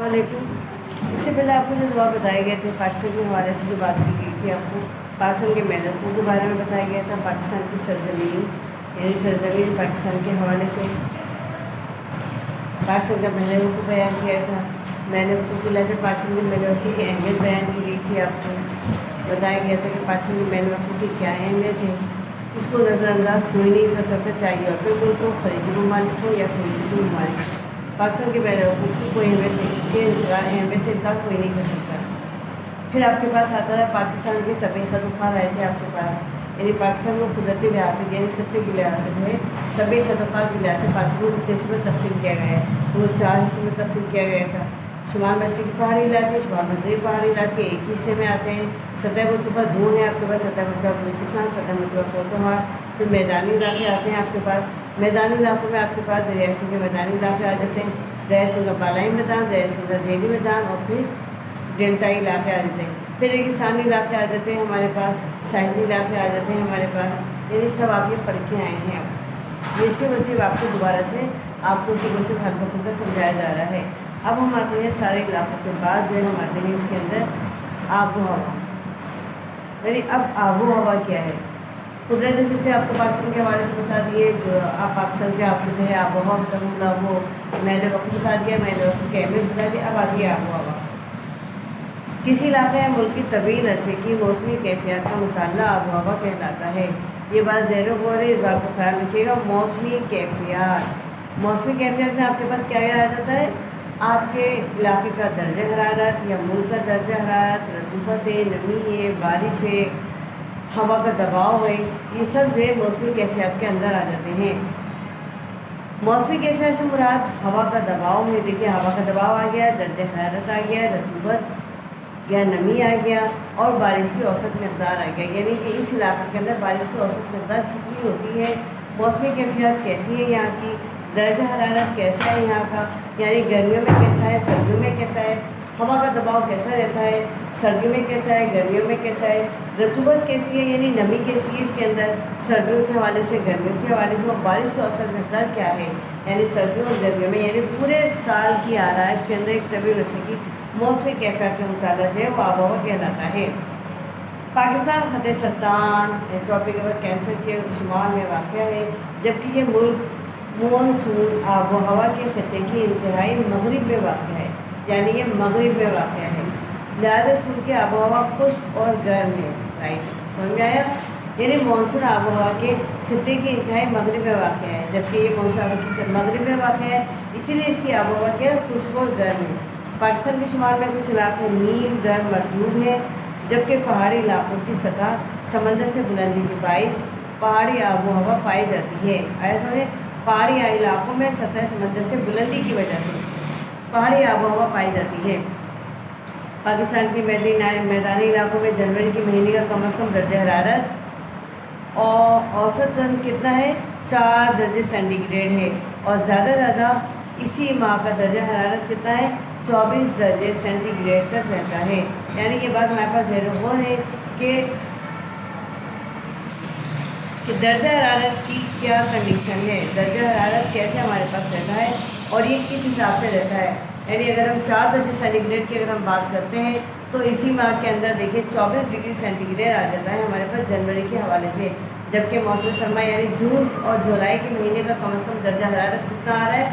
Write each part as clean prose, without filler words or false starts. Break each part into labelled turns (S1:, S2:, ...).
S1: वालेकुम। इससे पहले आपको जो जवाब बताए गए थे पाकिस्तान के हवाले से जो बात की गई थी, आपको पाकिस्तान के मेलकों के बारे में बताया गया था, पाकिस्तान की सरजमीन यानी सरजमीन पाकिस्तान के हवाले से पाकिस्तान का महल को बयान किया था। महल को खिलाते पाकिस्तान के महल की अहमियत बयान की गई थी। आपको बताया गया था कि पाकिस्तान के महल की क्या अहमियत है, इसको नज़रअंदाज कोई नहीं कर सकता, चाहिए अपने मुल्क को, खलीजी ममालिक हो या खलीजी ममालिक। पाकिस्तान के महलों की कोई अहमियत से इनकार कोई नहीं कर सकता। फिर आपके पास आता है पाकिस्तान के तबी खतुफ़ार आए थे आपके पास, यानी पाकिस्तान को कुदरती लिहाज से यानी खत्ते के लिहाज से जो है तबी खतुफ़ार के लिहाज से पाकिस्तान को कितने हिस्सों में तकसीम किया गया है। वो 4 हिस्सों में तकसीम किया गया था। शुमाल मशरक़ी पहाड़ी इलाके, शुमाल मगरबी पहाड़ी इलाके एक हिस्से में आते हैं। सतह मरतबा 2 है आपके पास, सतह मरतबा बलूचिस्तान, सतह मरतबा पोटोहार। फिर मैदानी इलाके आते हैं आपके पास। मैदानी इलाकों में आपके पास दरिया सिंध के मैदानी इलाके आ जाते हैं, दरिया सिंध का बालाई मैदान, दरिया सिंध का झेली मैदान, और फिर डेल्टाई इलाके आ जाते हैं। फिर रेगिस्तानी इलाके आ जाते हैं हमारे पास, साहिली इलाके आ जाते हैं हमारे पास। यानी सब आप ये पढ़ के आए हैं। अब ये सिर्फ आपको दोबारा से आपको सिर्फ हल्का फुल्का समझाया जा रहा है। अब हम आते हैं सारे इलाकों के बाद जो है हम आते हैं इसके अंदर आबो हवा। यानी अब आबो हवा क्या है, कुदरती खित्ते आपको पाकिस्तान के हवाले से बता दिए, जो आप पाकिस्तान के आपको जो है आबो हवा बता, वो महल वक्त बता दिया, महल वक्त की अहमियत बता दी। अब आती है आबो हवा। किसी इलाके या मुल्क की तवील अरसे की मौसमी कैफियत का मुताला आबो हवा कहलाता है। ये बात ज़हन में है, इस बात को ख्याल रखिएगा। मौसमी कैफियत में आपके पास क्या आ जाता है, आपके इलाके का दर्जा हरारत या मुल्क का दर्जा हरारत, रतूबत है, नमी है, बारिश है, हवा का दबाव है, ये सब जो है मौसमी कैफियत के अंदर आ जाते हैं। मौसमी कैफियत से मुराद हवा का दबाव है। देखिए हवा का दबाव आ गया, दर्जा हरारत आ गया, रतूबत या नमी आ गया, और बारिश की औसत मकदार आ गया, यानी कि इस इलाके के अंदर बारिश की औसत मकदार कितनी होती है। मौसमी कैफियत कैसी है यहाँ की, दर्जा हरारत कैसा है यहाँ का, यानी गर्मियों में कैसा है, सर्दियों में कैसा है, हवा का दबाव कैसा रहता है, सर्दियों में कैसा है, गर्मियों में कैसा है, रतूबत कैसी है यानी नमी कैसी है इसके अंदर, सर्दियों के हवाले से, गर्मियों के हवाले से, और बारिश का औसत मकदार क्या है, यानी सर्दियों और गर्मियों में, यानी पूरे साल की आ रहा है इसके अंदर एक तवील अरसे की मौसमी कैफियत के मुताबिक जो है वो आबो हवा कहलाता है। पाकिस्तान खत्े सरतान ट्रॉपिकल कैंसर के शुमार में वाक़ है, जबकि ये मुल्क मानसून आबो हवा के खत्े की इंतहाई मगरिब में वाक़ है, यानी ये मगरिब में वाक़ है। लिहाजा मुल्क की आबो हवा खुश्क और गर्म है। राइट, समझ में आया। यानी मानसून आबो हवा के खत्े की इंतहाई मगरिब में वाक़ है, जबकि ये मानसून मगरिब में वाक़ है, इसलिए इसकी आबो हवा क्या खुश्क और गर्म है। पाकिस्तान के शुमार में कुछ इलाके नीम गर्म मरतूब है, जबकि पहाड़ी इलाकों की सतह समंदर से बुलंदी के बाइस पहाड़ी आबो हवा पाई जाती है। आया समझे, पहाड़ी इलाकों में सतह समंदर से बुलंदी की वजह से पहाड़ी आबो हवा पाई जाती है। पाकिस्तान के मैदानी इलाकों में जनवरी के महीने का कम अज़ कम दर्जा हरारत और औसतन कितना है, 4 दर्जे सेंटीग्रेड है, और ज़्यादा इसी माह का दर्जा हरारत कितना है, 24 दर्जे सेंटीग्रेड तक रहता है। यानी ये बात हमारे पास ज़हन है कि दर्जा हरारत की क्या कंडीशन है, दर्जा हरारत कैसे हमारे पास रहता है और ये किस हिसाब से रहता है। यानी अगर हम 4 दर्जे सेंटीग्रेड की अगर हम बात करते हैं तो इसी माह के अंदर देखिए 24 डिग्री सेंटीग्रेड आ जाता है हमारे पास जनवरी के हवाले से, जबकि मौसम सरमा यानी जून और जुलाई के महीने का कम अज़ कम दर्जा हरारत कितना आ रहा है,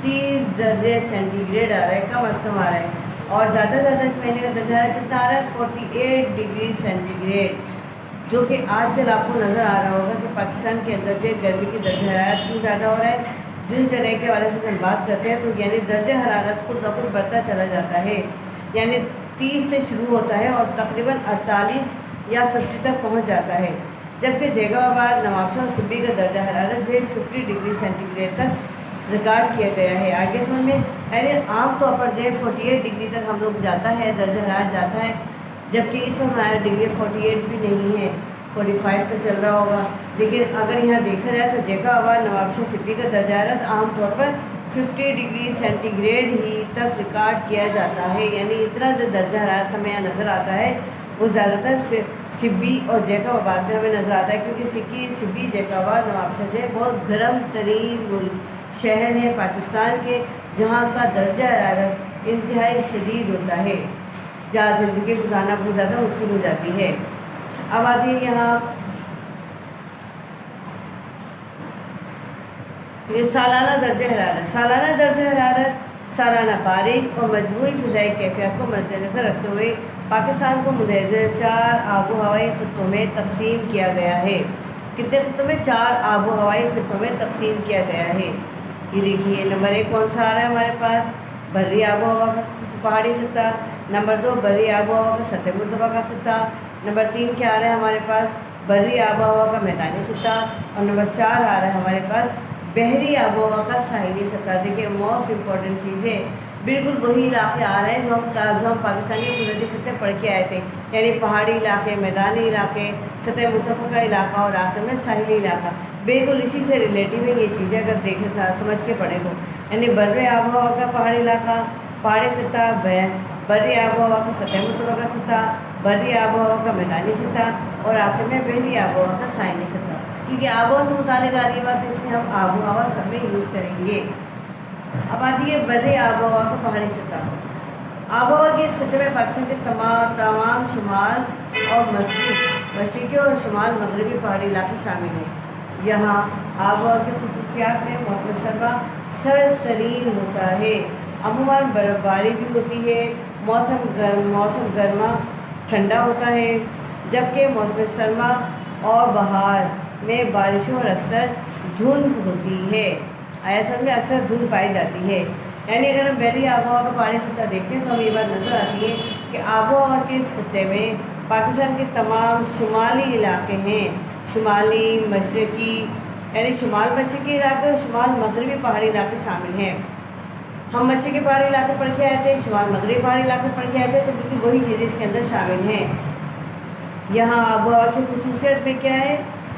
S1: 30 दर्जे सेंटीग्रेड आ रहा है, कम अज़ कम आ रहा है, और ज़्यादा इस महीने का दर्जा हरारत कितना आ रहा है, 48 डिग्री सेंटीग्रेड, जो कि आजकल आपको नज़र आ रहा होगा कि पाकिस्तान के अंदर जो गर्मी की दर्जा हरारत क्यों ज़्यादा हो रहा है। जून जुलाई के हवाले से जब बात करते हैं तो यानी दर्जा हरारत खुद ब खुद बढ़ता चला जाता है, यानी 30 से शुरू होता है और तकरीबन 48 या 50 तक पहुंच जाता है, जबकि जैगोबाद, नवाबशाह और सिब्बी का दर्जा हरारत जो है 50 डिग्री सेंटीग्रेड तक रिकॉर्ड किया गया है। आगे समझ में, यानी आमतौर पर जो है 48 डिग्री तक हम लोग जाता है, दर्जा हरारत जाता है, जबकि इस वक्त हमारा डिग्री 48 भी नहीं है, 45 तक चल रहा होगा। लेकिन अगर यहाँ देखा जाए तो जैगोबाद, नवाबशाह, सिब्बी का दर्जा हरारत आमतौर पर 50 डिग्री सेंटीग्रेड ही तक रिकॉर्ड किया जाता है, यानी इतना जो दर्जा हरारत हमें यहाँ नज़र आता है वो ज़्यादातर सिब्बी और जैकबाबाद में हमें नज़र आता है, क्योंकि सिब्बी, जैकबाबाद, नवाबशाह जो है बहुत गर्म तरीन शहर है पाकिस्तान के, जहाँ का दर्जा हरारत इंतहाई शदीद होता है, जहाँ ज़िंदगी गुजारना बहुत ज़्यादा मुश्किल हो जाती है। अब आती है यहाँ ये सालाना दर्ज हरारत। सालाना दर्ज हरारत सालाना बारिश और मजमूई फ़िज़ाई कैफियत को मद्देनज़र रखते हुए पाकिस्तान को मुंदरजा 4 आबो हवाई ख़ित्तों में तकसीम किया गया है। कितने ख़ित्तों में? 4 आबो हवाई ख़ित्तों में तकसीम किया गया है। ये देखिए, नंबर 1 कौन सा आ रहा है हमारे पास? बर्री आबो हवा का पहाड़ी खित्ता। नंबर 2 बर्री आबो हवा का सतह मुर्तबा का खित्ता। नंबर 3 क्या आ रहा है हमारे पास? बर्री आबो हवा का मैदानी खित्ता। और नंबर 4 आ रहा है हमारे पास बहरी आबो हवा का साहिली खित्ता। देखिए, मोस्ट इम्पॉर्टेंट चीज़ें बिल्कुल वही इलाके आ रहे हैं जो हम पाकिस्तानी कुदरती खित्ते पढ़ के आए थे, यानी पहाड़ी इलाके, मैदानी इलाके, सतह मुर्तफा का इलाका और आखिर में साहिली इलाका। बिल्कुल इसी से रिलेटिव है ये चीज़ें, अगर देखें था समझ के पढ़ें तो। यानी बर्रे आबो हवा का पहाड़ी इलाका, पहाड़ी खित्ता, बर्री आबो हवा का सतह मुर्तफा का खित्ता, बर्री आबो हवा का मैदानी खित्ता और आखिर में बहरी आबो हवा का साहिली खित्ता। क्योंकि आबो हवा से मुतालिक आ रही बात, तो इसलिए हम आबो हवा सब में यूज़ करेंगे। अब आती है बर्री आबो हवा का पहाड़ी खित्ता। आबो हवा के इस खित्ते में पाकिस्तान के तमाम शुमाल और मशरक़ी और शुमाल मगरबी पहाड़ी इलाके शामिल हैं। यहाँ आबो हवा की खसूसियात में मौसम सर्मा सर्द तरीन होता है, अमूमन बर्फ़बारी भी होती है, मौसम गर्मा ठंडा होता है, जबकि मौसम सरमा और बहार में बारिशों और अक्सर धुंध होती है। असल में अक्सर धुंध पाई जाती है। यानी अगर हम बहरी आबो हवा का पहाड़ी खित्ता देखते हैं तो हमें ये बात नज़र आती है कि आबो हवा के इस खित्ते में पाकिस्तान के तमाम शुमाली इलाके हैं, शुमाली मशरक़ी यानी शुमाल मशरक़ी इलाके और शुमाल मगरबी पहाड़ी इलाके शामिल हैं। हम मशरक़ी पहाड़ी इलाके पढ़ के आए थे, शुमाल मगरबी पहाड़ी इलाके पढ़ के आए थे, तो बिल्कुल वही चीज़ें इसके अंदर शामिल हैं। यहाँ आबो हवा की खसूसियत में क्या है?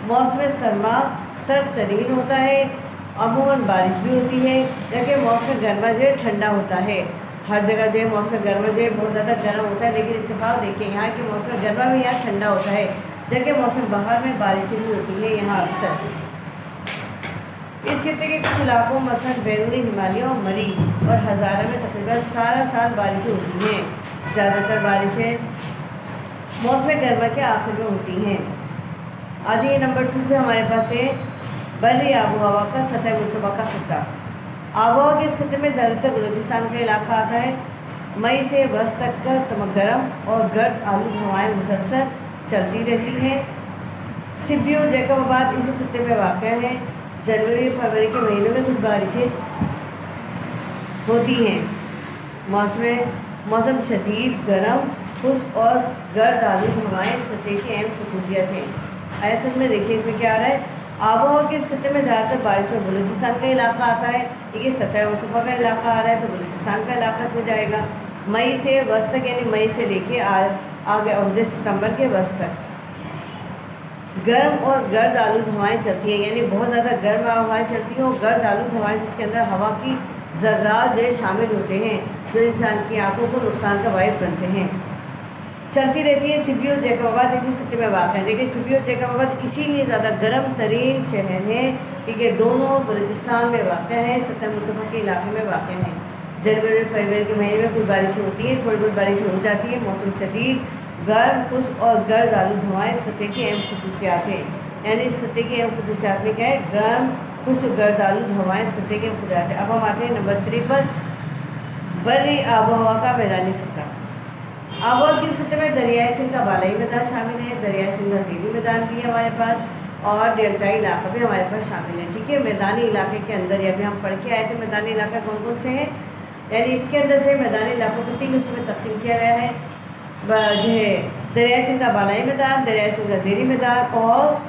S1: मौसम सरमा सर्द तरीन होता है, अमूमन बारिश भी होती है, जबकि मौसम गर्मा जो है ठंडा होता है। हर जगह जो है मौसम गर्मा जो है बहुत ज़्यादा गर्म होता है, लेकिन इत्तेफाक देखिए यहाँ के मौसम गर्मा भी यहाँ ठंडा होता है, जबकि मौसम बहार में बारिशें भी होती है यहाँ अक्सर। इस खित्ते के कुछ इलाकों मसलन बैरूनी हिमालय और मरी और हज़ारा में तकरीबन सारा साल बारिशें होती हैं। ज़्यादातर बारिशें मौसम गर्मा के आखिर में होती हैं। आज ये नंबर 2 पे हमारे पास है बर्री आबो हवा का सतह मुर्तबा का खित्ता। आबो हवा के इस खित्ते में ज़्यादातर बलूचिस्तान का इलाका आता है। मई से बरस तक का गर्म और गर्द आलूद हवाएँ मुसलसल चलती रहती हैं। सिब्बियों जैकबाबाद इस खित्ते में वाक़ है। जनवरी फरवरी के महीनों में कुछ बारिशें होती हैं। मौसम शदीद गर्म, खुश्क और गर्द आलूद हवाएँ इस खित्ते की अहम खसूसियत हैं। असल में देखिए इसमें क्या आ रहा है? आबो हवा के इस खित्ते में ज़्यादातर बारिश और बलूचिस्तान का इलाका आता है। ये सतह मुर्तफा का इलाका आ रहा है तो बलूचिस्तान का इलाका हो जाएगा। मई से बरस तक यानी मई से लेके आगे और सितंबर के बरस तक गर्म और गर्द आलूद हवाएँ चलती हैं, यानी बहुत ज़्यादा गर्म हवाएँ चलती हैं और गर्द आलूद हवाएँ जिसके अंदर हवा की ज़र्रात जो है शामिल होते हैं, जो इंसान की आँखों को नुकसान का बायस बनते हैं, चलती रहती है। सिब्बियों जैकबाबाद इसी खित्ते में वाक़ है। देखिए, सिब्बियों जैकबाबाद इसीलिए ज़्यादा गर्म तरीन शहर है क्योंकि दोनों बलूचिस्तान में वाक़ हैं, सतह मुर्तफा के इलाके में वाक़ हैं। जनवरी फरवरी के महीने में कुछ बारिशें होती हैं, थोड़ी बहुत बारिशें हो जाती है। मौसम शदीद गर्म, खुश्क और गर्द आलूद हवाएँ इस खित्ते की अहम खसूसियात हैं। यानी इस खित्ते की अहम खसूसियात में क्या है? गर्म, खुश्क, गर्द आलूद हवाएँ इस खित्ते की अहम खसूसियात हैं। अब हम आते हैं नंबर 3 पर, बर्री आबो हवा का मैदानी खित्ता। आबो हवा के इस खित्ते में दरियाए सिंध का बालाई मैदान शामिल है, दरियाए सिंध का ज़ेरी मैदान भी है हमारे पास और डेल्टाई इलाका भी हमारे पास शामिल है। ठीक है, मैदानी इलाके के अंदर अभी हम पढ़ के आए थे मैदानी इलाका कौन कौन से हैं। यानी इसके अंदर जो है मैदानी इलाकों को 3 हिस्सों में तकसीम किया गया है। जो है दरियाए सिंध का बालाई मैदान, दरियाए सिंध का ज़ेरी मैदान और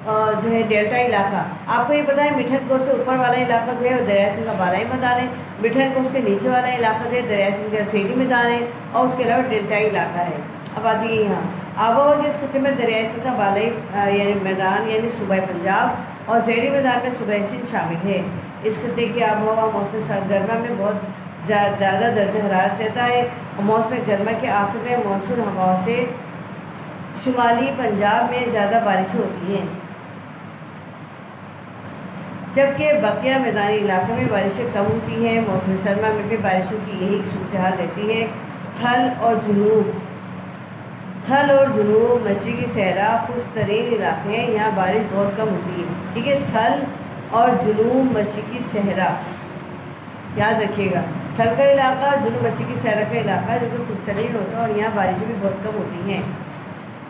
S1: जो है डेल्टा इलाका। आपको ये पता है मिठन कोर्स से ऊपर वाला इलाका जो है वो दरियाए सिंध का बालाई मैदान है, मिठन कोर्स के नीचे वाला इलाका जो है दरियाए सिंध का ज़ेरी मैदान है और उसके अलावा डेल्टा इलाका है। अब आती है यहाँ आबो हवा के इस खित्ते में दरियाए सिंध का बालाई यानी मैदान यानी सूबा पंजाब और ज़ेरी मैदान में सूबा सिंध शामिल है। इस खित्ते की आबो हवा मौसम सरगर्मा में बहुत ज़्यादा दर्ज हरारत रहता है और मौसम गर्मा के आखिर में मानसून हवाओं से शुमाली पंजाब में ज़्यादा बारिशें होती हैं। جبکہ بقیہ میدانی علاقے میں بارشیں کم ہوتی ہیں۔ موسم سرما میں بھی بارشوں کی یہی صورتحال رہتی ہے۔ تھل اور جنوب مشرقی صحرا خشک ترین علاقے ہیں، یہاں بارش بہت کم ہوتی ہے۔ ٹھیک ہے، تھل اور جنوب مشرقی صحرا یاد رکھیے گا، تھل کا علاقہ، جنوب مشرقی صحرا کا علاقہ جو کہ خشک ترین ہوتا ہے اور یہاں بارشیں بھی بہت کم ہوتی ہیں۔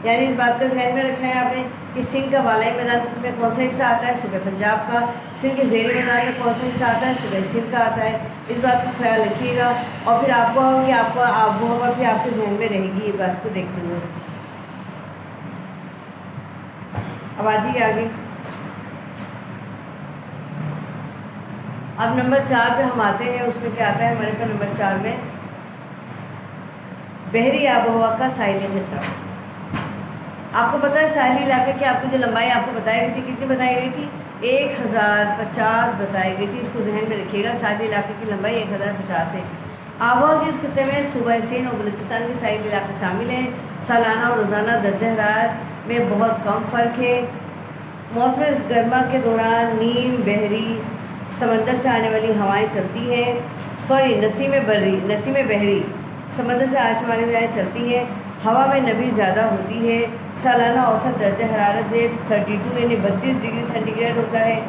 S1: یعنی اس بات کا ذہن میں رکھا ہے آپ نے کہ سندھ کا بالائی میدان میں کون سا حصہ آتا ہے؟ صوبہ پنجاب کا۔ سندھ کے زیریں میدان میں کون سا حصہ آتا ہے؟ صوبہ سندھ کا آتا ہے۔ اس بات کا خیال رکھیے گا اور پھر آپ کو کہ آپ کا آب و ہوا بھی آپ کے ذہن میں رہے گی، یہ بات کو دیکھتے ہوئے۔ اب آ جائیے آگے۔ اب نمبر 4 پہ ہم آتے ہیں، اس میں کیا آتا ہے ہمارے پاس نمبر 4 میں؟ بحری آب و ہوا کا ساحلی خطہ۔ آپ کو پتہ ہے ساحلی علاقے کی آپ کو جو لمبائی آپ کو بتائی گئی تھی، کتنی بتائی گئی تھی؟ 1050 بتائی گئی تھی۔ اس کو ذہن میں رکھیے گا، ساحلی علاقے کی لمبائی 1050 ہے۔ آب و ہوا کے اس خطے میں صوبہ سندھ اور بلوچستان کے ساحلی علاقے شامل ہیں۔ سالانہ اور روزانہ درجہ حرارت میں بہت کم فرق ہے۔ موسم گرما کے دوران نیم بحری سمندر سے آنے والی ہوائیں چلتی ہیں، نسیم بحری سمندر سے آنے والی ہوائیں چلتی ہیں، ہوا میں نمی زیادہ ہوتی ہے۔ سالانہ اوسط درجہ حرارت 32 یعنی 32 ڈگری سینٹی گریڈ ہوتا ہے۔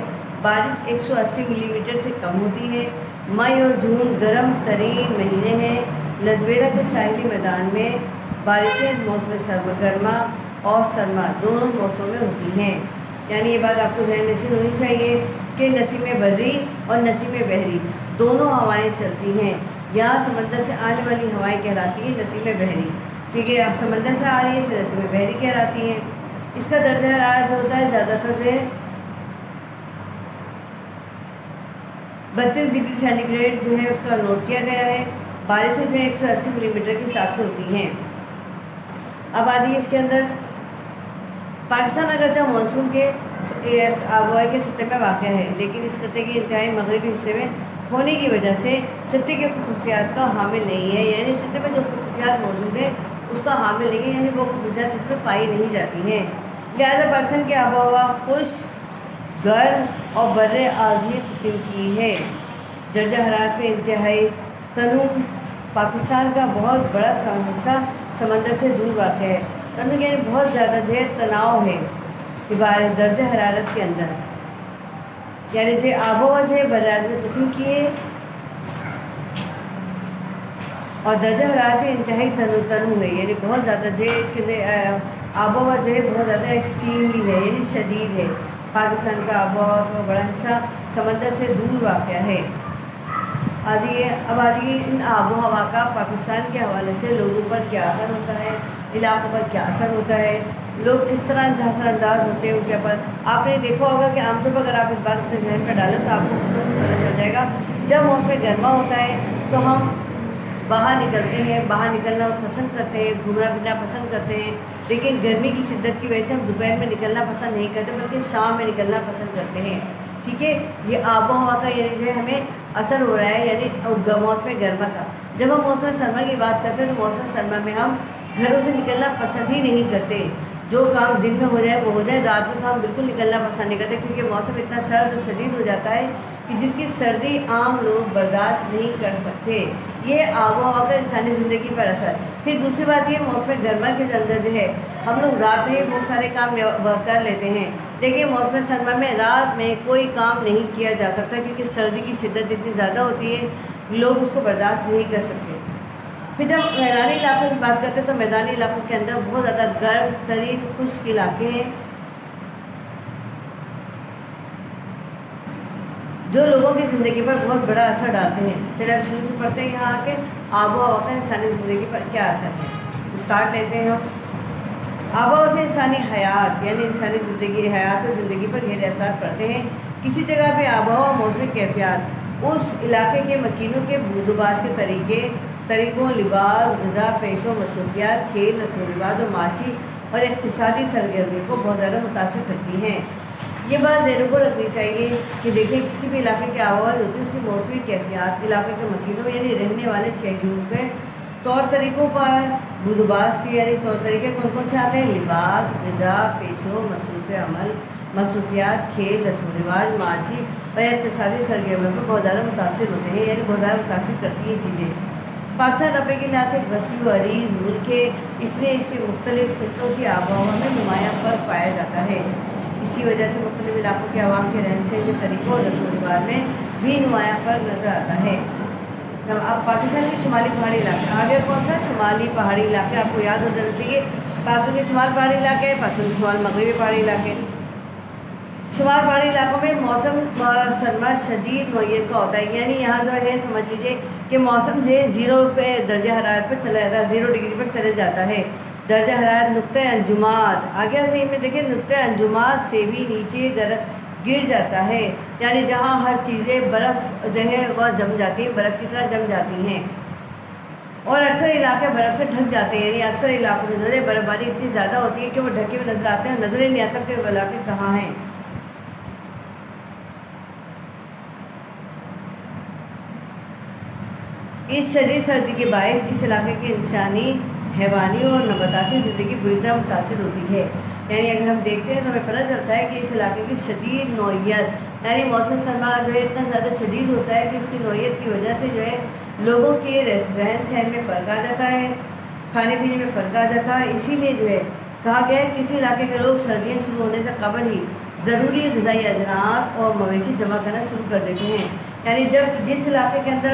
S1: بارش 180 ملی میٹر سے کم ہوتی ہے۔ مئی اور جون گرم ترین مہینے ہیں۔ لزبیرا کے ساحلی میدان میں بارشیں موسم گرما اور سرما دونوں موسموں میں ہوتی ہیں۔ یعنی یہ بات آپ کو ذہن نشین ہونی چاہیے کہ نسیم بری اور نسیم بحری دونوں ہوائیں چلتی ہیں۔ یہاں سمندر سے آنے والی ہوائیں کہلاتی ہیں نسیم بحری، کیونکہ سمندر سے آ رہی ہے اس نسیم بحری کہلاتی ہیں۔ اس کا درجہ حرارت جو ہوتا ہے زیادہ تر جو ہے 32 ڈگری سینٹی گریڈ جو ہے اس کا نوٹ کیا گیا ہے۔ بارشیں جو ہے 180 ملی میٹر کے حساب سے ہوتی ہیں۔ اب آ جائیے اس کے اندر، پاکستان اگرچہ مانسون کے آب و ہوا کے خطے میں واقع ہے، لیکن اس خطے کے انتہائی مغربی حصے میں ہونے کی وجہ سے خطے کے خصوصیات کا حامل نہیں ہے۔ یعنی خطے میں جو خصوصیات موجود ہیں اس کا حامل نہیں ہے، یعنی وہ خصوصیات اس میں پائی نہیں جاتی ہیں۔ لہذا پاکستان کی آب و ہوا خشک، گرم اور بر اعظمی قسم کی ہے۔ درجہ حرارت میں انتہائی تنوع، پاکستان کا بہت بڑا حصہ سمندر سے دور واقع ہے۔ تنوع یعنی بہت زیادہ جو ہے تناؤ ہے درجہ حرارت کے اندر، یعنی جو آب و ہوا جو ہے بر اعظمی قسم کی ہے اور درجہ حرارت میں انتہائی تنوع ہے، یعنی بہت زیادہ جو ہے آب و ہوا جو ہے بہت زیادہ ایکسٹریملی ہے، یعنی شدید ہے۔ پاکستان کا آب و ہوا کا بڑا حصہ سمندر سے دور واقع ہے۔ اب آئیے ان آب و ہوا کا پاکستان کے حوالے سے لوگوں پر کیا اثر ہوتا ہے، علاقوں پر کیا اثر ہوتا ہے، لوگ کس طرح اثر انداز ہوتے ہیں ان کے اوپر۔ آپ نے دیکھا ہوگا کہ عام طور پر اگر آپ اس بات اپنے ذہن پہ ڈالیں تو آپ کو پتہ چل جائے گا، جب موسم گرما ہوتا ہے تو ہم باہر نکلتے ہیں، باہر نکلنا پسند کرتے ہیں، گھومنا پھرنا پسند کرتے ہیں، لیکن گرمی کی شدت کی وجہ سے ہم دوپہر میں نکلنا پسند نہیں کرتے بلکہ شام میں نکلنا پسند کرتے ہیں۔ ٹھیک ہے، یہ آب و ہوا کا یعنی جو ہے ہمیں اثر ہو رہا ہے، یعنی موسم گرما کا۔ جب ہم موسم سرما کی بات کرتے ہیں تو موسم سرما میں ہم گھروں سے نکلنا پسند ہی نہیں کرتے، جو کام دن میں ہو جائے وہ ہو جائے، رات میں تو ہم بالکل نکلنا پسند نہیں کرتے، کیونکہ موسم اتنا سرد اور شدید ہو جاتا ہے کہ جس کی سردی عام لوگ برداشت نہیں کر سکتے۔ یہ آب و ہوا کا انسانی زندگی پر اثر۔ پھر دوسری بات یہ موسم گرما کے اندر جو ہے ہم لوگ رات میں بہت سارے کام کر لیتے ہیں، لیکن موسم سرما میں رات میں کوئی کام نہیں کیا جا سکتا کیونکہ سردی کی شدت اتنی زیادہ ہوتی ہے، لوگ اس کو برداشت نہیں کر سکتے۔ پھر جب میدانی علاقوں کی بات کرتے ہیں تو میدانی علاقوں کے اندر بہت زیادہ گرم ترین خشک علاقے ہیں جو لوگوں کی زندگی پر بہت بڑا اثر ڈالتے ہیں۔ چلیے اب شروع سے پڑھتے ہیں یہاں آ کے آب و ہوا کا انسانی زندگی پر کیا اثر ہے۔ اسٹارٹ لیتے ہیں ہم۔ آب و ہوا سے انسانی حیات یعنی انسانی زندگی، حیات اور زندگی پر گہرے اثرات پڑتے ہیں۔ کسی جگہ پہ آب و ہوا، موسمی کیفیات اس علاقے کے مکینوں کے بود و باش کے طریقوں، لباس، غذا، پیش و مصروفیات، کھیل، رسم و رواج اور معاشی اور اقتصادی سرگرمیوں کو بہت زیادہ متاثر کرتی ہیں۔ یہ بات ذہنوں کو رکھنی چاہیے کہ دیکھیں کسی بھی علاقے کی آب و ہوا جو ہوتی ہے اس کی موسمی کیفیات علاقے کے مکینوں یعنی رہنے والے شہریوں کے طور طریقوں پر بود و باش کے یعنی طور طریقے کون کون سے آتے ہیں؟ لباس، غذا، پیش و مصروفیات، کھیل، رسم و رواج، معاشی اور اقتصادی سرگرمیوں پر بہت زیادہ متاثر ہوتے ہیں، یعنی بہت زیادہ متاثر کرتی ہیں چیزیں۔ پاکستان اپنے کے لحاظ سے وسیع و عریض ملک ہے، اس لیے اس کے مختلف خطوں کی آب و ہوا میں نمایاں فرق پایا جاتا ہے۔ اسی وجہ سے مختلف علاقوں کے عوام کے رہن سہن کے طریقوں اور رسم و رواج میں بھی نمایاں فرق نظر آتا ہے۔ اب پاکستان کے شمالی پہاڑی علاقے، آگے کون سا شمالی پہاڑی علاقے آپ کو یاد ہو جانا چاہیے۔ پاکستان کے شمال پہاڑی علاقے، پاکستان کے شمال مغربی پہاڑی علاقے۔ شمال پہاڑی علاقوں میں موسم سرما شدید نوعیت کا ہوتا ہے، یعنی یہاں جو ہے سمجھ لیجیے کہ موسم جو ہے 0 پہ درجہ حرارت پہ چلا جاتا ہے، 0 ڈگری پر چلے جاتا ہے۔ درجہ حرارت نقطۂ انجماد، آگے صحیح میں دیکھیں نقطۂ انجماد سے بھی نیچے گر جاتا ہے، یعنی جہاں ہر چیزیں برف جو ہے وہ جم جاتی ہیں، برف کی طرح جم جاتی ہیں، اور اکثر علاقے برف سے ڈھک جاتے ہیں، یعنی اکثر علاقوں میں جو ہے برف باری اتنی زیادہ ہوتی ہے کہ وہ ڈھکے ہوئے نظر آتے ہیں، نظر ہی نہیں آتا کہ وہ علاقے کہاں ہیں۔ اس شدید سردی کے باعث اس علاقے کی انسانی، حیوانی اور نباتاتی زندگی بری طرح متاثر ہوتی ہے، یعنی اگر ہم دیکھتے ہیں تو ہمیں پتہ چلتا ہے کہ اس علاقے کی شدید نوعیت، یعنی موسم سرما جو ہے اتنا زیادہ شدید ہوتا ہے کہ اس کی نوعیت کی وجہ سے جو ہے لوگوں کے رہن سہن میں فرق آ جاتا ہے، کھانے پینے میں فرق آ جاتا ہے۔ اسی لیے جو ہے کہا گیا ہے کہ کسی علاقے کے لوگ سردیاں شروع ہونے سے قبل ہی ضروری غذائی اجناس اور مویشی جمع کرنا شروع کر دیتے ہیں، یعنی جب جس علاقے کے اندر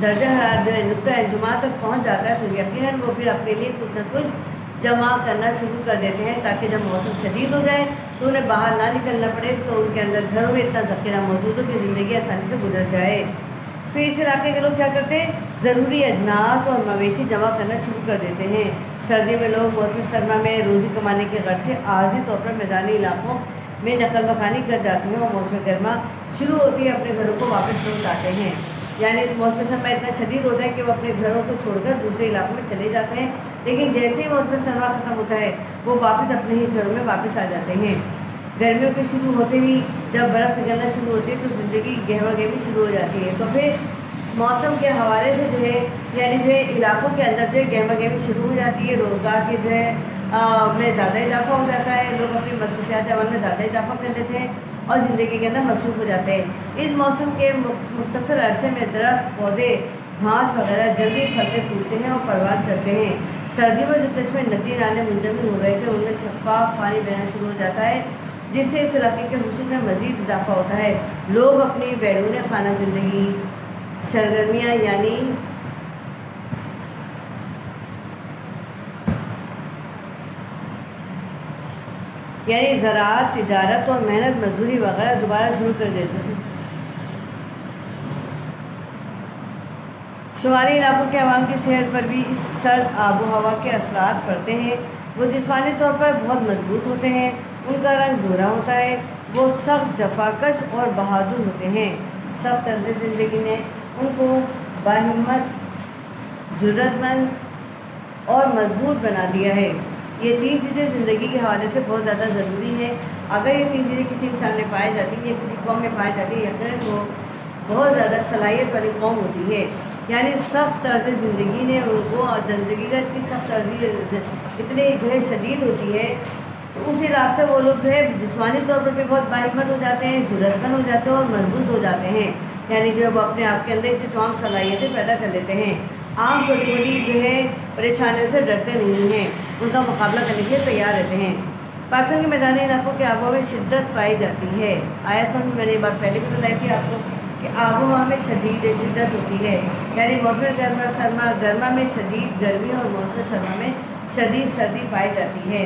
S1: درجہ حرارت جو ہے نقطۂ انجماد تک پہنچ جاتا ہے تو یقیناً وہ پھر اپنے لیے کچھ نہ کچھ جمع کرنا شروع کر دیتے ہیں، تاکہ جب موسم شدید ہو جائے تو انہیں باہر نہ نکلنا پڑے، تو ان کے اندر گھروں میں اتنا ذخیرہ موجود ہو کہ زندگی آسانی سے گزر جائے۔ تو اس علاقے کے لوگ کیا کرتے ہیں، ضروری اجناس اور مویشی جمع کرنا شروع کر دیتے ہیں۔ سردیوں میں لوگ موسم سرما میں روزی کمانے کے غرض سے عارضی طور پر میدانی علاقوں میں نقل مکانی کر جاتے ہیں، اور موسم گرما شروع ہوتی ہے اپنے گھروں کو واپس لوٹ آتے ہیں، یعنی اس موسم سرما اتنا شدید ہوتا ہے کہ وہ اپنے گھروں کو چھوڑ کر دوسرے علاقوں میں چلے جاتے ہیں، لیکن جیسے ہی موسم سرما ختم ہوتا ہے وہ واپس اپنے ہی گھروں میں واپس آ جاتے ہیں۔ گرمیوں کے شروع ہوتے ہی جب برف نکلنا شروع ہوتی ہے تو زندگی گہما گہمی شروع ہو جاتی ہے، تو پھر موسم کے حوالے سے جو ہے یعنی جو ہے علاقوں کے اندر جو ہے گہما گہمی شروع ہو جاتی ہے، روزگار کے جو ہے میں زیادہ اضافہ ہو جاتا ہے، لوگ اپنی مصروفیات عمل میں زیادہ اضافہ کر لیتے ہیں اور زندگی کے اندر مصروف ہو جاتے ہیں۔ اس موسم کے مختصر عرصے میں درخت، پودے، گھاس وغیرہ جلدی پھلتے پھولتے ہیں اور پروان چڑھتے ہیں۔ سردیوں میں جو چشمے، ندی، نالے منجمد ہو گئے تھے ان میں شفاف پانی بہنا شروع ہو جاتا ہے، جس سے اس علاقے کے حسن میں مزید اضافہ ہوتا ہے۔ لوگ اپنی بیرون خانہ زندگی سرگرمیاں یعنی زراعت، تجارت اور محنت مزدوری وغیرہ دوبارہ شروع کر دیتے ہیں۔ شمالی علاقوں کے عوام کی صحت پر بھی اس سرد آب و ہوا کے اثرات پڑتے ہیں۔ وہ جسمانی طور پر بہت مضبوط ہوتے ہیں، ان کا رنگ بھورا ہوتا ہے، وہ سخت جفاکش اور بہادر ہوتے ہیں۔ سخت طرز زندگی نے ان کو باہمت، جرأت مند اور مضبوط بنا دیا ہے۔ یہ 3 چیزیں زندگی کے حوالے سے بہت زیادہ ضروری ہیں۔ اگر یہ 3 چیزیں کسی انسان میں پائی جاتی ہیں یا کسی قوم میں پائی جاتی ہے، یقیناً وہ بہت زیادہ صلاحیت والی قوم ہوتی ہے۔ یعنی سخت طرز زندگی نے ان کو، زندگی کا اتنی سخت طرز اتنی جو ہے شدید ہوتی ہے، تو اس حساب سے وہ لوگ جو ہے جسمانی طور پر بھی بہت باہمت ہو جاتے ہیں، جرأت مند ہو جاتے ہیں اور مضبوط ہو جاتے ہیں، یعنی جو وہ اپنے آپ کے اندر اتنی تمام صلاحیتیں پیدا کر لیتے ہیں۔ عام چھوٹی موٹی جو ہے پریشانیوں سے ڈرتے نہیں ہیں، ان کا مقابلہ کرنے کے لیے تیار رہتے ہیں۔ پاکستان کے میدانی علاقوں کے آب و ہوا میں شدت پائی جاتی ہے۔ آیا سمجھ، میں نے یہ بات پہلے بھی بتائی تھی آپ کو کہ آب و ہوا میں شدید شدت ہوتی ہے، یعنی موسم گرما میں شدید گرمی اور موسم سرما میں شدید سردی پائی جاتی ہے۔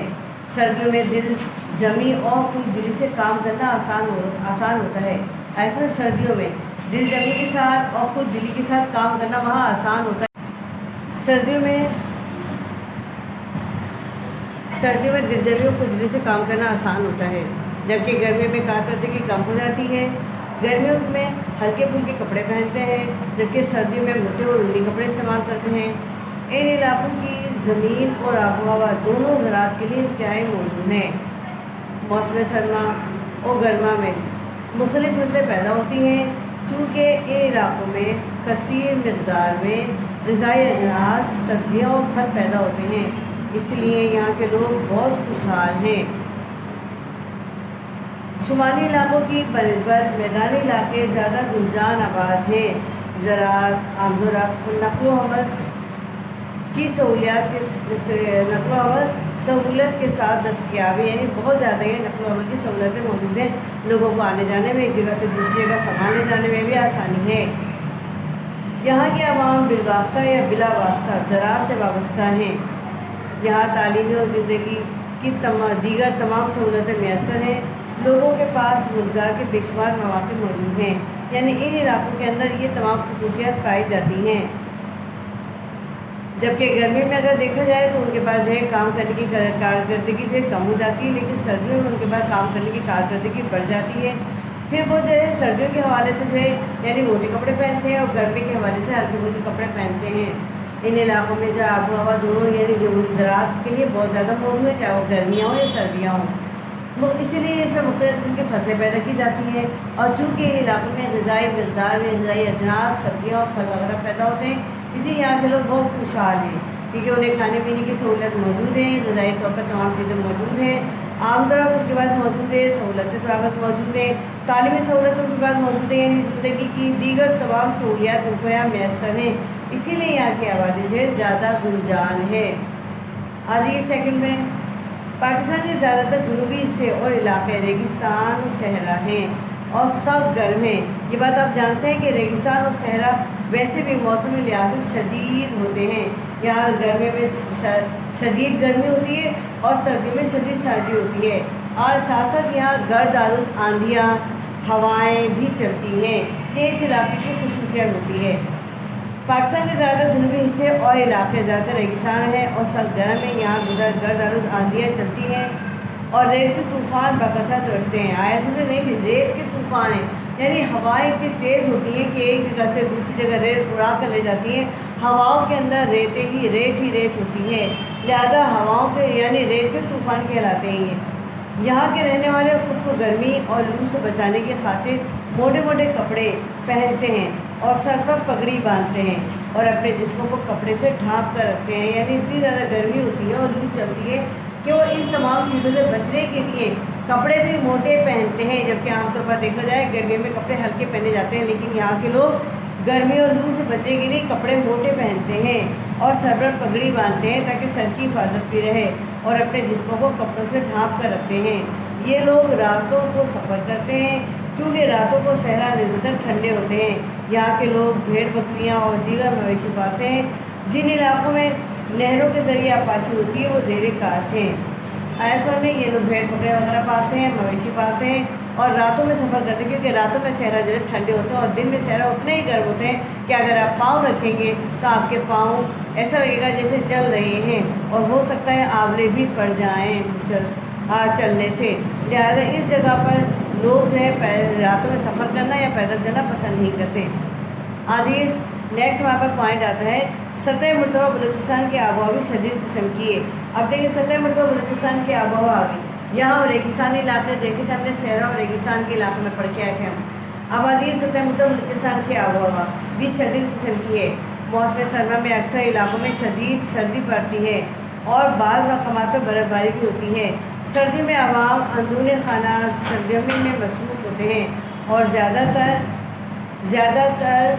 S1: سردیوں میں دل جمی اور کچھ دلی سے کام کرنا آسان ہوتا ہے۔ ایسے میں سردیوں میں دل جمی کے ساتھ اور خود دلی کے ساتھ کام کرنا وہاں آسان ہوتا ہے۔ سردیوں میں دل جمی اور خود دلی سے کام کرنا آسان ہوتا ہے، جبکہ گرمیوں میں کارکردگی کم ہو جاتی ہے۔ گرمیوں میں ہلکے پھلکے کپڑے پہنتے ہیں، جبکہ سردیوں میں موٹے اور اونی کپڑے استعمال کرتے ہیں۔ ان علاقوں کی زمین اور آب و ہوا دونوں زراعت کے لیے انتہائی موزوں ہیں۔ موسم سرما اور گرما میں مختلف فصلیں پیدا ہوتی ہیں، چونکہ ان علاقوں میں کثیر مقدار میں غذائی اجناس، سبزیاں اور پھل پیدا ہوتے ہیں، اس لیے یہاں کے لوگ بہت خوشحال ہیں۔ شمالی علاقوں کی بنسبت میدانی علاقے زیادہ گنجان آباد ہیں۔ زراعت، آمد و رفت، نقل و حمل کی سہولت کے ساتھ دستیاب ہے، یعنی بہت زیادہ یہ نقل و حمل کی سہولتیں موجود ہیں، لوگوں کو آنے جانے میں، ایک جگہ سے دوسری جگہ سامان لے جانے میں بھی آسانی ہے۔ یہاں کے عوام بالواسطہ یا بلا واسطہ زراعت سے وابستہ ہیں۔ یہاں تعلیمی اور زندگی کی دیگر تمام سہولتیں میسر ہیں۔ لوگوں کے پاس روزگار کے بے شمار مواقع موجود ہیں، یعنی ان علاقوں کے اندر یہ تمام خصوصیات پائی جاتی ہیں۔ جبکہ گرمی میں اگر دیکھا جائے تو ان کے پاس جو ہے کام کرنے کی کارکردگی جو ہے کم ہو جاتی ہے، لیکن سردیوں میں ان کے پاس کام کرنے کی کارکردگی بڑھ جاتی ہے۔ پھر وہ جو ہے سردیوں کے حوالے سے جو ہے یعنی موٹے کپڑے پہنتے ہیں، اور گرمی کے حوالے سے ہلکے پھلکے کپڑے پہنتے ہیں۔ ان علاقوں میں جو آب و ہوا دونوں یعنی جو زراعت کے لیے بہت زیادہ موزوں ہے، چاہے وہ گرمیاں ہوں یا سردیاں ہوں، اسی لیے اس میں مختلف قسم کی فصلیں پیدا کی جاتی ہیں۔ اور چونکہ ان علاقوں میں غذائی مقدار میں غذائی اجناس، سبزیاں اور پھل وغیرہ پیدا ہوتے ہیں، اسی یہاں کے لوگ بہت خوشحال ہیں، کیونکہ انہیں کھانے پینے کی سہولت موجود ہے، غذائی طور پر تمام چیزیں موجود ہیں، آمد و رفت ان کے پاس موجود ہے، سہولتیں فراہمت موجود ہیں، تعلیمی سہولت ان کے پاس موجود ہے، یعنی زندگی کی دیگر تمام سہولیات ان کو یہاں میسر ہیں، اسی لیے یہاں کی آبادی جو ہے زیادہ گنجان ہے۔ آج سیکنڈ میں پاکستان کے زیادہ تر جنوبی حصے اور علاقے ریگستان و صحرا ہیں اور سخت گرم ہیں۔ یہ بات آپ جانتے ہیں کہ ریگستان اور صحرا ویسے بھی موسم لحاظ سے شدید ہوتے ہیں۔ یہاں گرمی میں شدید گرمی ہوتی ہے اور سردیوں میں شدید سردی ہوتی ہے، اور ساتھ ساتھ یہاں گرد آلود آندھیاں، ہوائیں بھی چلتی ہیں۔ یہ اس علاقے کی خصوصیت ہوتی ہے۔ پاکستان کے زیادہ جنوبی حصے اور علاقے زیادہ تر ریگستان ہیں اور سخت گرم ہیں۔ یہاں گرد آلود آندھیاں چلتی ہیں اور ریت کے طوفان بکثرت لگتے ہیں۔ آیا سمجھے نہیں، ریت کے طوفان ہیں، یعنی ہوائیں اتنی تیز ہوتی ہیں کہ ایک جگہ سے دوسری جگہ ریت اڑا کر لے جاتی ہیں۔ ہواؤں کے اندر ریت ہی ریت ہوتی ہے، لہذا ہواؤں کے یعنی ریت کے طوفان کہلاتے ہیں۔ یہاں کے رہنے والے خود کو گرمی اور لو سے بچانے کی خاطر موٹے موٹے کپڑے پہنتے ہیں اور سر پر پگڑی باندھتے ہیں اور اپنے جسموں کو کپڑے سے ڈھانپ کر رکھتے ہیں، یعنی اتنی زیادہ گرمی ہوتی ہے اور لو چلتی ہے کہ وہ ان تمام چیزوں سے بچنے کے لیے کپڑے بھی موٹے پہنتے ہیں۔ جبکہ عام طور پر دیکھا جائے گرمی میں کپڑے ہلکے پہنے جاتے ہیں، لیکن یہاں کے لوگ گرمی اور لو سے بچنے کے لیے کپڑے موٹے پہنتے ہیں اور سر پر پگڑی باندھتے ہیں تاکہ سر کی حفاظت بھی رہے، اور اپنے جسموں کو کپڑوں سے ڈھانپ کر رکھتے ہیں۔ یہ لوگ راتوں کو سفر کرتے ہیں کیونکہ راتوں کو صحرا نسبتاً ٹھنڈے ہوتے ہیں۔ یہاں کے لوگ بھیڑ بکریاں اور دیگر مویشی پالتے ہیں۔ جن علاقوں میں نہروں کے ذریعے آبپاشی ہوتی ہے وہ زیر کاشت ہیں۔ ایسا میں یہ لوگ بھیڑ بکریاں وغیرہ پالتے ہیں، مویشی پالتے ہیں اور راتوں میں سفر کرتے ہیں، کیونکہ راتوں میں صحرا جو ہے ٹھنڈے ہوتے ہیں اور دن میں صحرا اتنے ہی گرم ہوتے ہیں کہ اگر آپ پاؤں رکھیں گے تو آپ کے پاؤں ایسا لگے گا جیسے چل رہے ہیں، اور ہو سکتا ہے آولے بھی پڑ جائیں چلنے سے۔ لہٰذا اس جگہ پر لوگ جو ہے راتوں میں سفر کرنا یا پیدل چلنا پسند نہیں کرتے۔ آج یہ نیکسٹ وہاں پر پوائنٹ آتا ہے، سطح مرتبہ بلوچستان کی آب و ہوا بھی شدید قسم کی ہے۔ اب دیکھیں سطح مرتبہ بلوچستان کی آب و ہوا آ گئی۔ یہاں ریگستانی علاقے دیکھے تھے ہم نے، صحرا اور ریگستان کے علاقے میں پڑھ کے آئے تھے ہم۔ اب آ جائیے سطح مرتبہ بلوچستان کی آب و ہوا بھی شدید قسم کی ہے۔ موسم سرما میں اکثر علاقوں میں شدید سردی پڑتی ہے اور بعض مقامات پر برف باری بھی ہوتی ہے۔ سردی میں عوام اندرون خانہ سرگرمی میں مصروف ہوتے ہیں اور زیادہ تر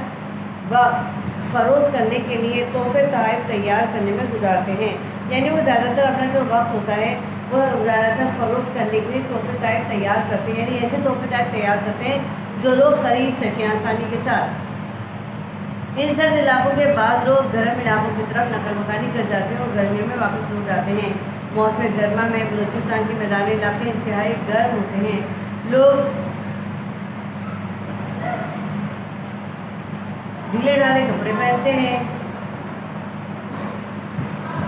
S1: وقت فروخت کرنے کے لیے تحفے تحائف تیار کرنے میں گزارتے ہیں، یعنی وہ زیادہ تر اپنا جو وقت ہوتا ہے وہ زیادہ تر فروخت کرنے کے لیے تحفے تحائف تیار کرتے ہیں، یعنی ایسے تحفے تحائف تیار کرتے ہیں جو لوگ خرید سکیں آسانی کے ساتھ۔ ان سرد علاقوں کے بعض لوگ گرم علاقوں کی طرف نقل مکانی کر جاتے ہیں اور گرمیوں میں واپس لوٹ جاتے ہیں۔ موسم گرما میں بلوچستان کے میدانی علاقے انتہائی گرم ہوتے ہیں۔ لوگ ڈھیلے ڈھالے کپڑے پہنتے ہیں۔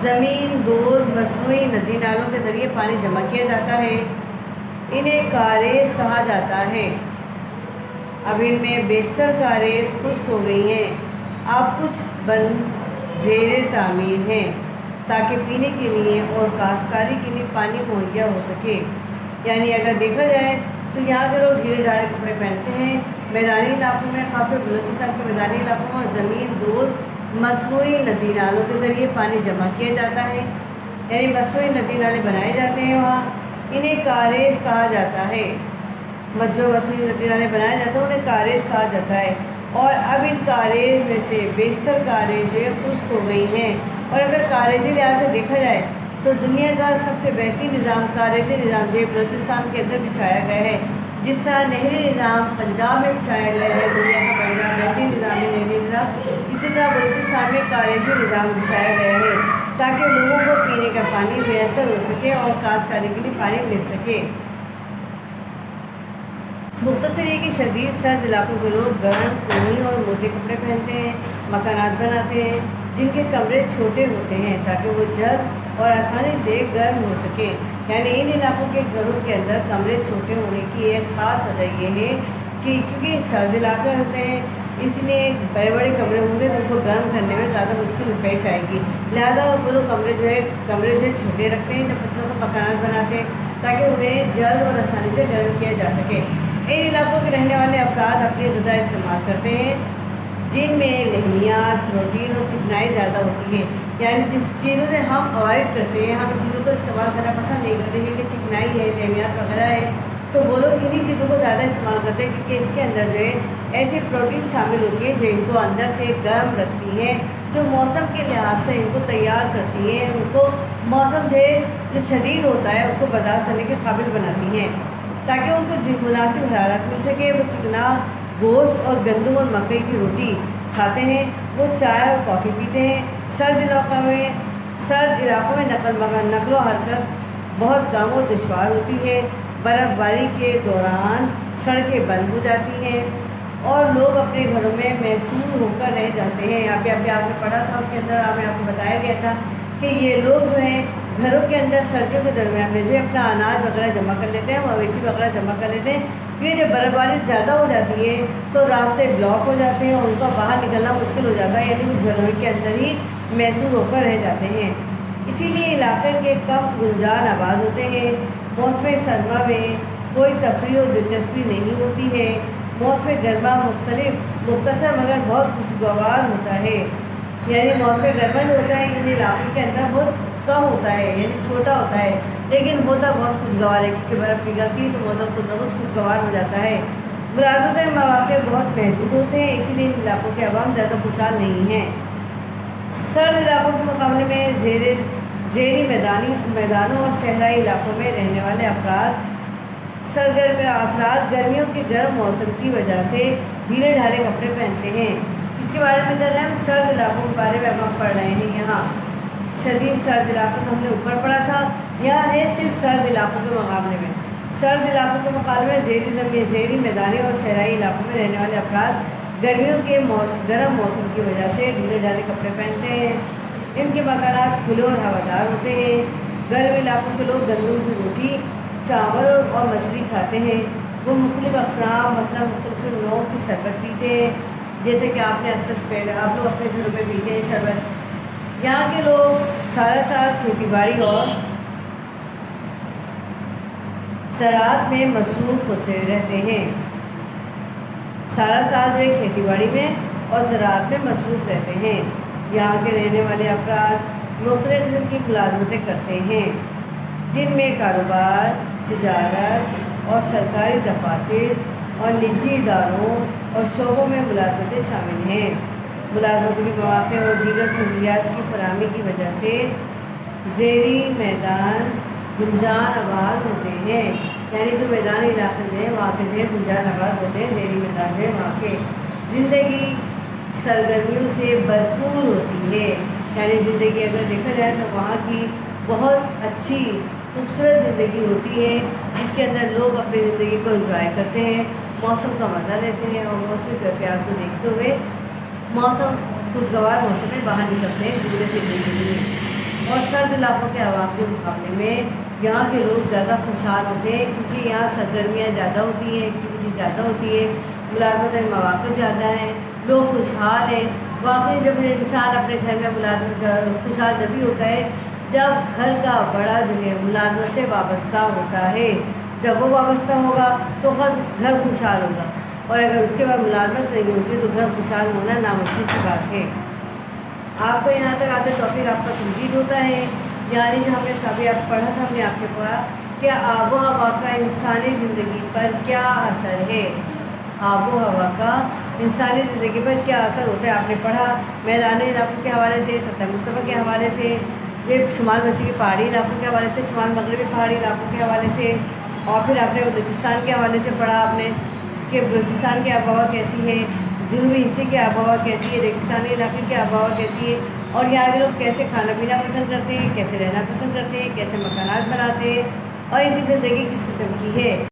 S1: زمین دوز مصنوعی ندی نالوں کے ذریعے پانی جمع کیا جاتا ہے، انہیں کاریز کہا جاتا ہے۔ اب ان میں بیشتر کاریز خشک ہو گئی ہیں، اب کچھ زیر تعمیر ہیں تاکہ پینے کے لیے اور کاشتکاری کے لیے پانی مہیا ہو سکے۔ یعنی اگر دیکھا جائے تو یہاں کے لوگ ڈھیلے ڈھالے کپڑے پہنتے ہیں۔ میدانی علاقوں میں، خاص طور بلوچستان کے میدانی علاقوں میں زمین دوز مصنوعی ندی نالوں کے ذریعے پانی جمع کیا جاتا ہے، یعنی مصنوعی ندی نالے بنائے جاتے ہیں وہاں، انہیں کاریز کہا جاتا ہے۔ मज्जो मसूरी नदी नाले बनाए जाते हैं, उन्हें कारेज कहा जाता है। और अब इन कारेज में से बेशतर कारेज जो है खुश्क हो गई हैं। और अगर कारेजी लिहाज से देखा जाए तो दुनिया का सबसे बेहतरीन निज़ाम कारेजी निज़ाम जो बलूचिस्तान के अंदर बिछाया गया है। जिस तरह नहरी निज़ाम पंजाब में बिछाया गया है, दुनिया का पहला बेहतरीन निज़ाम है नहरी निज़ाम, इसी तरह बलूचिस्तान में कारेजी निज़ाम बिछाया गया है ताकि लोगों को पीने का पानी मैसर हो सके और काश्तकारी के लिए पानी मिल सके। मुख्तसर ये कि शदीद सर्द इलाकों के लोग गर्म ऊनी और मोटे कपड़े पहनते हैं, मकानात बनाते हैं जिनके कमरे छोटे होते हैं ताकि वो जल्द और आसानी से गर्म हो सके। यानी इन इलाकों के घरों के अंदर कमरे छोटे होने की एक ख़ास वजह ये है कि क्योंकि सर्द इलाके होते हैं इसलिए बड़े बड़े कमरे होंगे तो उनको गर्म करने में ज़्यादा मुश्किल पेश आएगी। लिहाजा वो लोग कमरे जो है छोटे रखते हैं जब बच्चों को मकानात बनाते हैं ताकि उन्हें जल्द और आसानी से गर्म किया जा सके। इन इलाकों के रहने वाले अफराद अपनी ग़िज़ा इस्तेमाल करते हैं जिनमें लहमियात, प्रोटीन और चिकनाई ज़्यादा होती है। यानी जिस चीज़ों से हम अवॉइड करते हैं, हम इन चीज़ों को इस्तेमाल करना पसंद नहीं करते हैं कि चिकनाई है, लहमियात वगैरह है, तो वो लोग इन्हीं चीज़ों को ज़्यादा इस्तेमाल करते हैं क्योंकि इसके अंदर जो है ऐसी प्रोटीन शामिल होती है जो इनको अंदर से गर्म रखती हैं, जो मौसम के लिहाज से इनको तैयार करती हैं, उनको मौसम जो शदीद होता है उसको बर्दाश्त करने के काबिल बनाती हैं ताकि उनको मुनासिब हरारत मिल सके। वो चिकना गोश्त और गंदम और मकई की रोटी खाते हैं, वो चाय और कॉफ़ी पीते हैं। सर्द इलाक़ों में नकलो हरकत बहुत कम और दुश्वार होती है। बर्फ़बारी के दौरान सड़कें बंद हो जाती हैं और लोग अपने घरों में महसूस होकर रह जाते हैं। अभी आपने पढ़ा था उसके अंदर आपको बताया गया था कि ये लोग जो हैं घरों के अंदर सर्दियों के दरमियान में जो अपना अनाज वगैरह जमा कर लेते हैं, मवेशी वगैरह जमा कर लेते हैं। क्योंकि जब बर्फ़बारी ज़्यादा हो जाती है तो रास्ते ब्लॉक हो जाते हैं और उनका बाहर निकलना मुश्किल हो जाता है, यानी वो घरों के अंदर ही महसूस होकर रह जाते हैं। इसीलिए इलाके के कम गुंजान आबाद होते हैं। मौसम सरमा में कोई तफरीह और दिलचस्पी नहीं होती है। मौसम गर्मा मुख्तसर मगर बहुत खुशगवार होता है। यानी मौसम गर्मा जो होता है इन इलाकों के अंदर बहुत कम होता है, यानी छोटा होता है, लेकिन होता बहुत खुशगवार है क्योंकि बर्फ़ पिघलती है तो मौसम खुद बहुत खुशगवार हो जाता है। मुलाज़मत मौक़े बहुत महदूद होते हैं, इसीलिए इन इलाकों के अवाम ज़्यादा खुशहाल नहीं हैं। सर्द इलाकों के मुकाबले में ज़ेरी मैदानों और सहराई इलाकों में रहने वाले अफराद गर्मियों के गर्म मौसम की वजह से ढीले ढाले कपड़े पहनते हैं। इसके बारे में कर रहे हैं हम सर्द इलाकों के बारे में अब हम पढ़ रहे हैं। यहाँ शदीद सर्द इलाकों तो हमने ऊपर पढ़ा था, यहाँ है सिर्फ सर्द इलाकों के मुकाबले में। सर्द इलाकों के मुकाबले में ज़ेरी मैदानी और सहराई इलाकों में रहने वाले अफराद गर्मियों के गर्म मौसम की वजह से ढीले ढाले कपड़े पहनते हैं। इनके मकानात खुले और हवादार होते हैं। गर्म इलाकों के लोग गंदम की रोटी, चावल और मछली खाते हैं। वो मुख्तलिफ अक़साम मतलब मुख्तलिफ नौ की शरबत पीते हैं, जैसे कि आपने अक्सर आप लोग अपने घरों में पीते हैं शरबत। यहाँ के लोग सारा साल खेती बाड़ी और ज़राअत में मसरूफ़ होते रहते हैं। सारा साल जो है खेती बाड़ी में और ज़राअत में मसरूफ़ रहते हैं। यहाँ के रहने वाले अफराद मुख्तलिफ़ किस्म की मुलाज़मतें करते हैं जिनमें कारोबार, तिजारत और सरकारी दफातर और निजी इदारों और शोबों में मुलाज़मतें शामिल हैं। मुलाज़मतों के मौक़े और दीगर सहूलियात की फराहमी की वजह से ज़ेरी मैदान गुंजान आबाद होते हैं। यानी जो मैदानी इलाके जो हैं वहाँ के जो है गुंजान आबाद होते हैं। ज़ेरी मैदान है वहाँ के ज़िंदगी सरगर्मियों से भरपूर होती है। यानी ज़िंदगी अगर देखा जाए तो वहाँ की बहुत अच्छी खूबसूरत ज़िंदगी होती है जिसके अंदर लोग अपनी ज़िंदगी को एंजॉय करते हैं, मौसम का मज़ा लेते हैं और मौसमी कैफियत को देखते हुए मौसम खुशगवार मौसम में बाहर निकलते हैं घूमने फिरने के लिए। और सर्द इलाकों के आवाम के मुकाबले में यहाँ के लोग ज़्यादा खुशहाल होते हैं क्योंकि यहाँ सरगर्मियाँ ज़्यादा होती हैं, एक्टिविटी ज़्यादा होती है, मुलाज़मत मौक़े ज़्यादा हैं, लोग खुशहाल हैं। वाकई जब इंसान अपने घर में मुलाज़मत खुशहाल जब भी होता है जब घर का बड़ा जो है मुलाज़मत से वाबस्ता होता है। जब वो वाबस्ता होगा तो घर खुशहाल होगा और अगर उसके बाद मुलाज़मत नहीं होती तो घर खुशहाल होना नामुमकिन की बात है। आपको यहाँ तक आते टॉपिक आपका कंप्लीट होता है। यानी जो हमने सभी आप पढ़ा था हमने आपके पास کہ آب و ہوا کا انسانی زندگی پر کیا اثر ہے، آب و ہوا کا انسانی زندگی پر کیا اثر ہوتا ہے۔ آپ نے پڑھا میدانی علاقوں کے حوالے سے، سطح مرتفع کے حوالے سے، یہ شمال مشرقی پہاڑی علاقوں کے حوالے سے، شمال مغربی پہاڑی علاقوں کے حوالے سے، اور پھر آپ نے بلوچستان کے حوالے سے پڑھا آپ نے کہ بلوچستان کی آب و ہوا کیسی ہے، جنوبی حصے کی آب و ہوا کیسی ہے، ریگستانی علاقے کی آب و ہوا کیسی ہے، اور یہاں کے لوگ کیسے کھانا پینا پسند کرتے ہیں، کیسے رہنا پسند کرتے ہیں، کیسے مکانات بناتے ہیں، اور ان کی زندگی کس قسم کی ہے۔